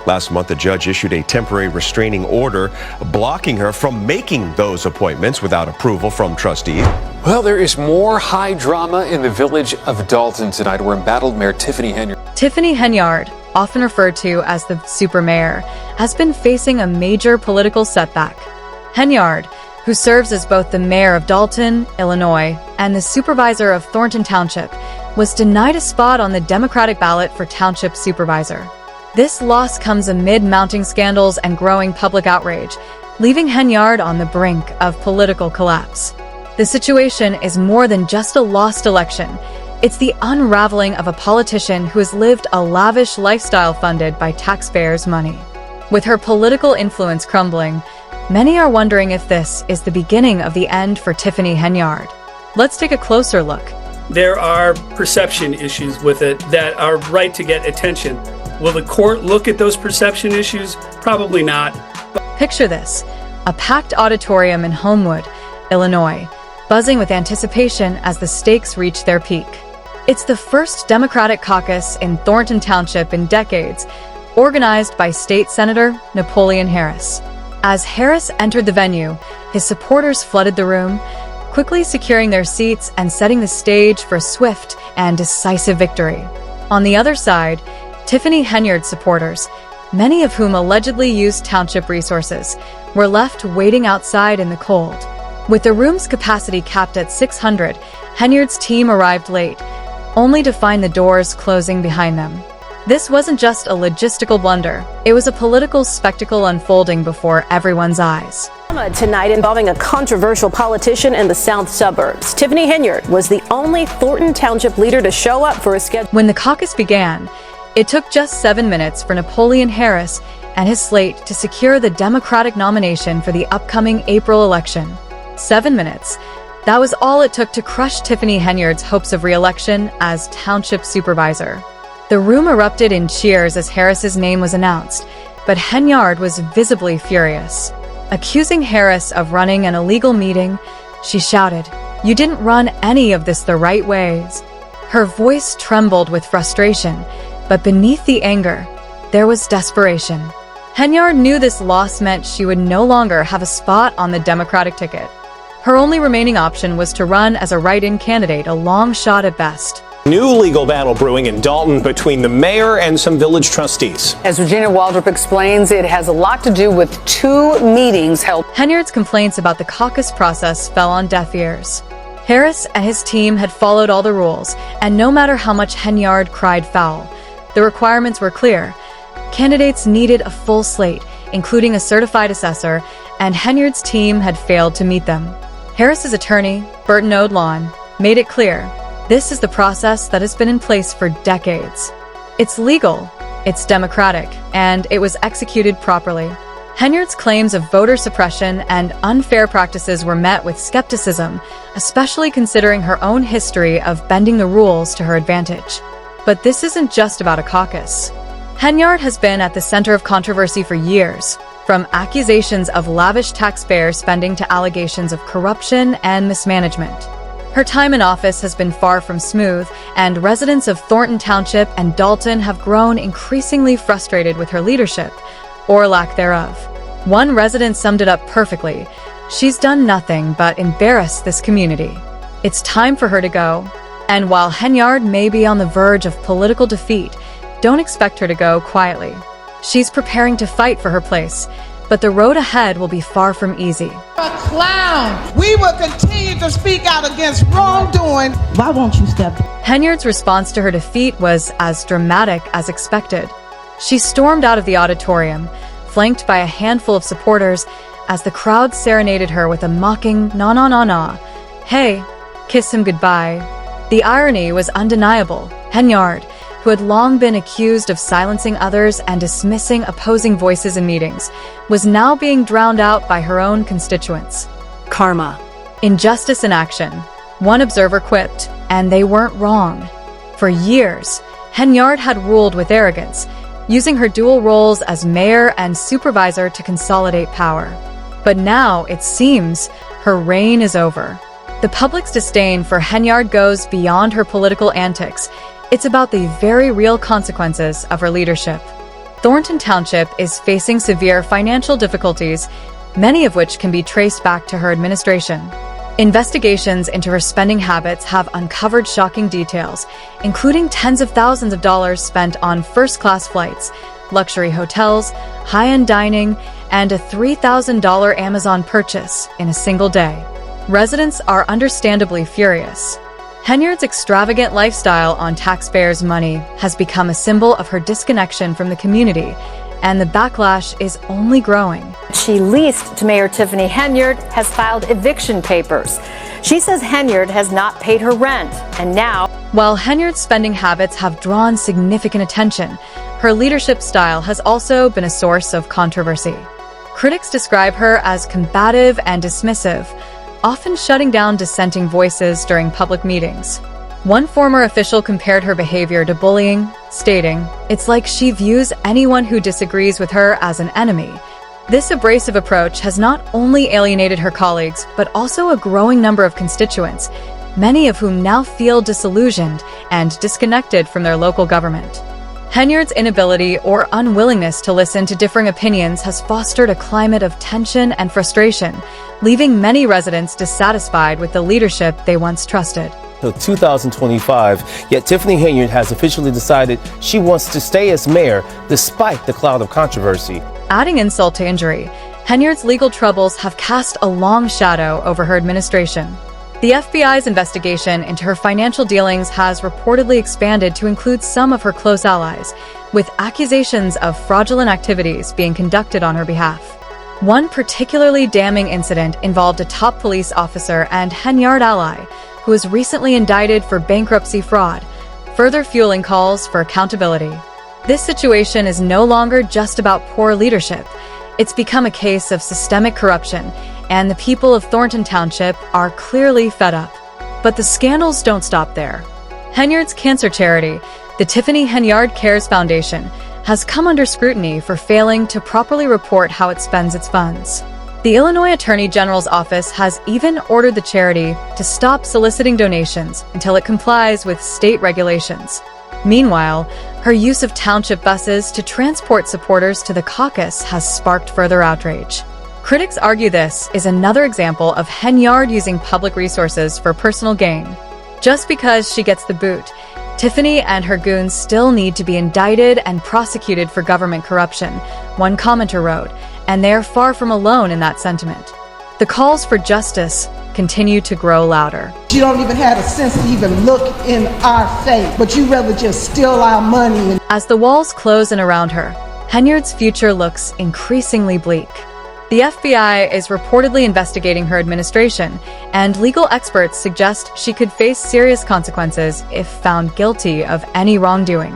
Last month, a judge issued a temporary restraining order blocking her from making those appointments without approval from trustees. Well, there is more high drama in the village of Dalton tonight, where embattled Mayor Tiffany Henyard. Tiffany Henyard, often referred to as the super mayor, has been facing a major political setback. Henyard, who serves as both the mayor of Dalton, Illinois, and the supervisor of Thornton Township, was denied a spot on the Democratic ballot for township supervisor. This loss comes amid mounting scandals and growing public outrage, leaving Henyard on the brink of political collapse. The situation is more than just a lost election. It's the unraveling of a politician who has lived a lavish lifestyle funded by taxpayers' money. With her political influence crumbling, many are wondering if this is the beginning of the end for Tiffany Henyard. Let's take a closer look. There are perception issues with it that are right to get attention. Will the court look at those perception issues? Probably not. Picture this: a packed auditorium in Homewood, Illinois, buzzing with anticipation as the stakes reach their peak. It's the first Democratic caucus in Thornton Township in decades, organized by State Senator Napoleon Harris. As Harris entered the venue, his supporters flooded the room, quickly securing their seats and setting the stage for a swift and decisive victory. On the other side, Tiffany Henyard's supporters, many of whom allegedly used township resources, were left waiting outside in the cold. With the room's capacity capped at 600, Henyard's team arrived late, only to find the doors closing behind them. This wasn't just a logistical blunder, it was a political spectacle unfolding before everyone's eyes. Tonight involving a controversial politician in the south suburbs. Tiffany Henyard was the only Thornton Township leader to show up for a schedule. When the caucus began, it took just 7 minutes for Napoleon Harris and his slate to secure the Democratic nomination for the upcoming April election. 7 minutes. That was all it took to crush Tiffany Henyard's hopes of re-election as township supervisor. The room erupted in cheers as Harris's name was announced, but Henyard was visibly furious. Accusing Harris of running an illegal meeting, she shouted, "You didn't run any of this the right ways." Her voice trembled with frustration, but beneath the anger, there was desperation. Henyard knew this loss meant she would no longer have a spot on the Democratic ticket. Her only remaining option was to run as a write-in candidate, a long shot at best. New legal battle brewing in Dalton between the mayor and some village trustees. As Virginia Waldrop explains, it has a lot to do with 2 meetings held. Henyard's complaints about the caucus process fell on deaf ears. Harris and his team had followed all the rules, and no matter how much Henyard cried foul, the requirements were clear. Candidates needed a full slate, including a certified assessor, and Henyard's team had failed to meet them. Harris's attorney, Burton Odlon, made it clear. This is the process that has been in place for decades. It's legal, it's democratic, and it was executed properly. Henyard's claims of voter suppression and unfair practices were met with skepticism, especially considering her own history of bending the rules to her advantage. But this isn't just about a caucus. Henyard has been at the center of controversy for years, from accusations of lavish taxpayer spending to allegations of corruption and mismanagement. Her time in office has been far from smooth, and residents of Thornton Township and Dalton have grown increasingly frustrated with her leadership, or lack thereof. One resident summed it up perfectly: "She's done nothing but embarrass this community. It's time for her to go." And while Henyard may be on the verge of political defeat, don't expect her to go quietly. She's preparing to fight for her place, but the road ahead will be far from easy. A clown. We will continue to speak out against wrongdoing. Why won't you step down? Henyard's response to her defeat was as dramatic as expected. She stormed out of the auditorium, flanked by a handful of supporters, as the crowd serenaded her with a mocking "na na na na. Hey, kiss him goodbye." The irony was undeniable. Henyard, who had long been accused of silencing others and dismissing opposing voices in meetings, was now being drowned out by her own constituents. Karma. Injustice in action. One observer quipped, and they weren't wrong. For years, Henyard had ruled with arrogance, using her dual roles as mayor and supervisor to consolidate power. But now, it seems, her reign is over. The public's disdain for Henyard goes beyond her political antics. It's about the very real consequences of her leadership. Thornton Township is facing severe financial difficulties, many of which can be traced back to her administration. Investigations into her spending habits have uncovered shocking details, including tens of thousands of dollars spent on first-class flights, luxury hotels, high-end dining, and a $3,000 Amazon purchase in a single day. Residents are understandably furious. Henyard's extravagant lifestyle on taxpayers' money has become a symbol of her disconnection from the community, and the backlash is only growing. She leased to Mayor Tiffany Henyard has filed eviction papers. She says Henyard has not paid her rent, and now... While Henyard's spending habits have drawn significant attention, her leadership style has also been a source of controversy. Critics describe her as combative and dismissive, often shutting down dissenting voices during public meetings. One former official compared her behavior to bullying, stating, "It's like she views anyone who disagrees with her as an enemy." This abrasive approach has not only alienated her colleagues, but also a growing number of constituents, many of whom now feel disillusioned and disconnected from their local government. Henyard's inability or unwillingness to listen to differing opinions has fostered a climate of tension and frustration, leaving many residents dissatisfied with the leadership they once trusted. Till 2025, yet Tiffany Henyard has officially decided she wants to stay as mayor despite the cloud of controversy. Adding insult to injury, Henyard's legal troubles have cast a long shadow over her administration. The FBI's investigation into her financial dealings has reportedly expanded to include some of her close allies, with accusations of fraudulent activities being conducted on her behalf. One particularly damning incident involved a top police officer and Henyard ally, who was recently indicted for bankruptcy fraud, further fueling calls for accountability. This situation is no longer just about poor leadership. It's become a case of systemic corruption, and the people of Thornton Township are clearly fed up. But the scandals don't stop there. Henyard's cancer charity, the Tiffany Henyard Cares Foundation, has come under scrutiny for failing to properly report how it spends its funds. The Illinois Attorney General's office has even ordered the charity to stop soliciting donations until it complies with state regulations. Meanwhile, her use of township buses to transport supporters to the caucus has sparked further outrage. Critics argue this is another example of Henyard using public resources for personal gain. Just because she gets the boot, Tiffany and her goons still need to be indicted and prosecuted for government corruption, one commenter wrote, and they are far from alone in that sentiment. The calls for justice continue to grow louder. You don't even have a sense to even look in our face, but you rather just steal our money. As the walls close in around her, Henyard's future looks increasingly bleak. The FBI is reportedly investigating her administration, and legal experts suggest she could face serious consequences if found guilty of any wrongdoing.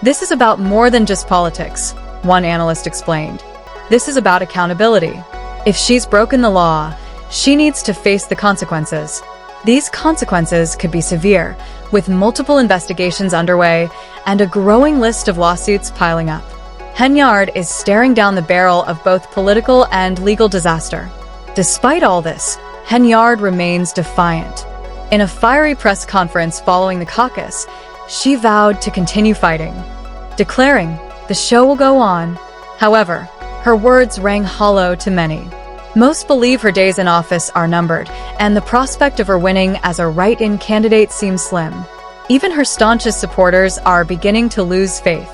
This is about more than just politics, one analyst explained. This is about accountability. If she's broken the law, she needs to face the consequences. These consequences could be severe, with multiple investigations underway and a growing list of lawsuits piling up. Henyard is staring down the barrel of both political and legal disaster. Despite all this, Henyard remains defiant. In a fiery press conference following the caucus, she vowed to continue fighting, declaring the show will go on. However, her words rang hollow to many. Most believe her days in office are numbered, and the prospect of her winning as a write-in candidate seems slim. Even her staunchest supporters are beginning to lose faith.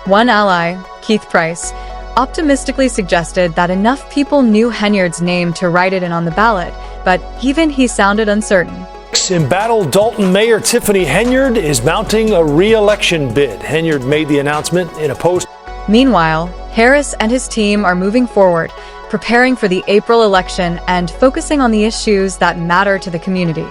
One ally, Keith Price, optimistically suggested that enough people knew Henyard's name to write it in on the ballot, but even he sounded uncertain. Embattled Dalton Mayor Tiffany Henyard is mounting a re-election bid. Henyard made the announcement in a post. Meanwhile, Harris and his team are moving forward, preparing for the April election and focusing on the issues that matter to the community.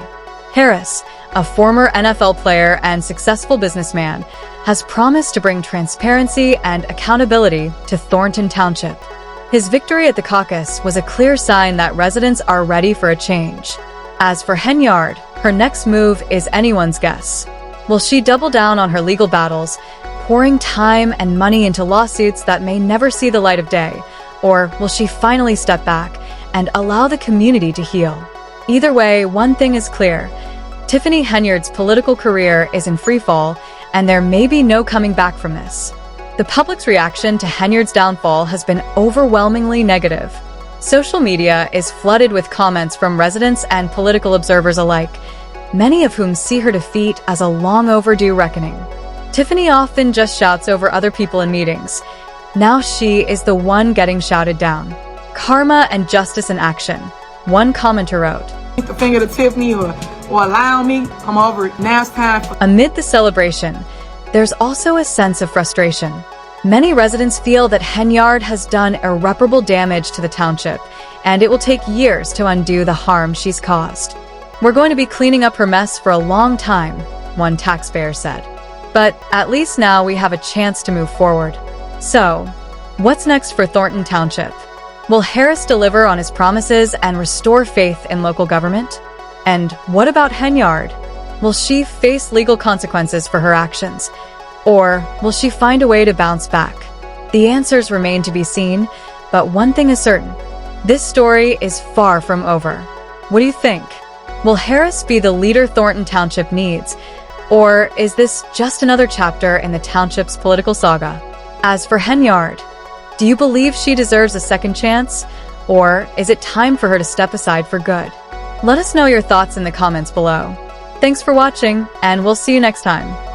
Harris, a former NFL player and successful businessman, has promised to bring transparency and accountability to Thornton Township. His victory at the caucus was a clear sign that residents are ready for a change. As for Henyard, her next move is anyone's guess. Will she double down on her legal battles, pouring time and money into lawsuits that may never see the light of day, or will she finally step back and allow the community to heal? Either way, one thing is clear. Tiffany Henyard's political career is in freefall, and there may be no coming back from this. The public's reaction to Henyard's downfall has been overwhelmingly negative. Social media is flooded with comments from residents and political observers alike, many of whom see her defeat as a long overdue reckoning. Tiffany often just shouts over other people in meetings. Now she is the one getting shouted down. Karma and justice in action, one commenter wrote. The finger to Tiffany or allow me. I'm over it. Now it's time for... Amid the celebration, there's also a sense of frustration. Many residents feel that Henyard has done irreparable damage to the township, and it will take years to undo the harm she's caused. We're going to be cleaning up her mess for a long time, one taxpayer said. But at least now we have a chance to move forward. So, what's next for Thornton Township? Will Harris deliver on his promises and restore faith in local government? And what about Henyard? Will she face legal consequences for her actions? Or will she find a way to bounce back? The answers remain to be seen, but one thing is certain. This story is far from over. What do you think? Will Harris be the leader Thornton Township needs? Or is this just another chapter in the township's political saga? As for Henyard, do you believe she deserves a second chance? Or is it time for her to step aside for good? Let us know your thoughts in the comments below. Thanks for watching, and we'll see you next time.